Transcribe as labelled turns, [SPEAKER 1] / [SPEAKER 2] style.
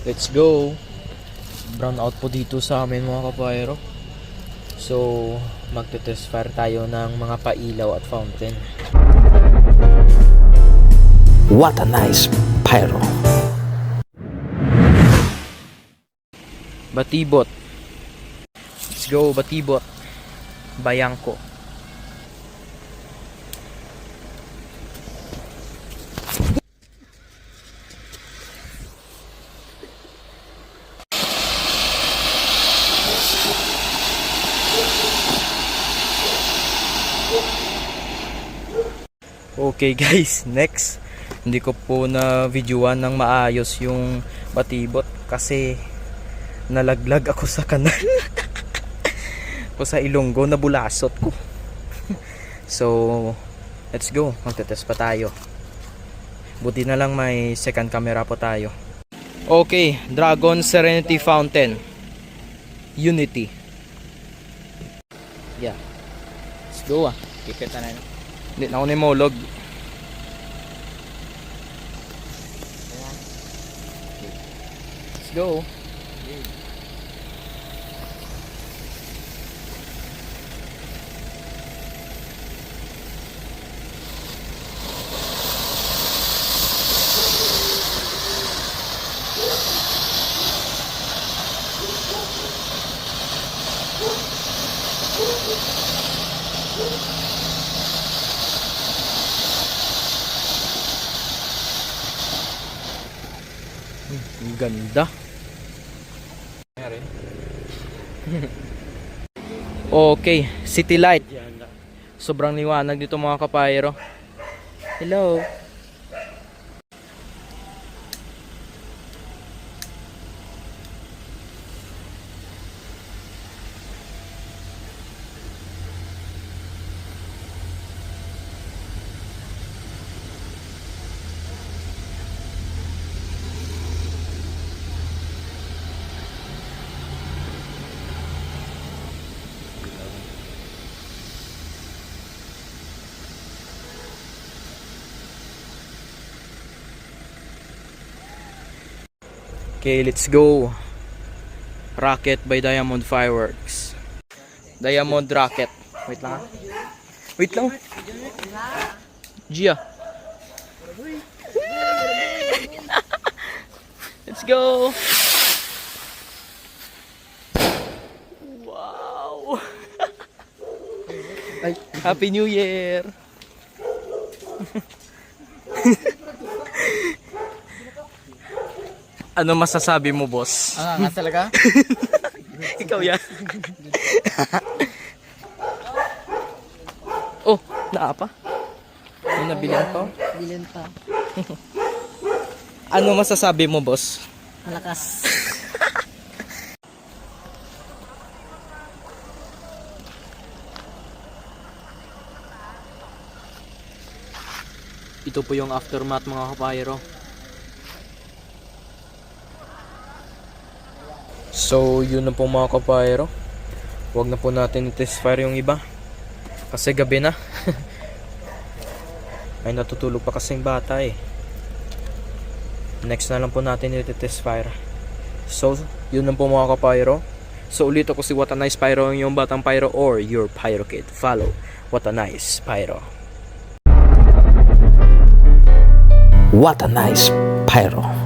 [SPEAKER 1] Let's go. Brown out po dito sa amin mga kapayro. So magte-test fire tayo ng mga pailaw at fountain.
[SPEAKER 2] What a nice pyro.
[SPEAKER 1] Batibot. Let's go batibot. Bayangko. Okay guys, next. Hindi ko po na videoan ng maayos yung batibot kasi nalaglag ako sa kanal. O sa Ilonggo, nabulasot ko. So, let's go. Magte-test pa tayo. Buti na lang may second camera po tayo. Okay, Dragon Serenity Fountain. Unity. Yeah. Let's go ah. Kikita na yun. Hindi na ako ni Molog. Let's go. Ang ganda. Okay, city light. Sobrang liwanag dito mga kapayro. Hello. Okay, let's go. Rocket by Diamond Fireworks. Diamond Rocket. Wait lang ha. Wait lang. Gia. Let's go. Wow. Happy New Year. Ano masasabi mo, boss?
[SPEAKER 3] Nga talaga?
[SPEAKER 1] Ikaw yan. Oh, naapa? May nabilihan pa?
[SPEAKER 3] Bilin pa.
[SPEAKER 1] Ano masasabi mo, boss?
[SPEAKER 3] Malakas.
[SPEAKER 1] Ito po yung aftermath mga kapayro. So yun na po mga kapayro. Huwag na po natin i-test fire yung iba kasi gabi na. Ay natutulog pa kasing bata eh. Next na lang po natin i-test fire. So yun na po mga kapayro. So ulit ako si What a Nice Pyro, yung batang pyro or your pyro kid. Follow What a Nice Pyro.
[SPEAKER 2] What a nice pyro.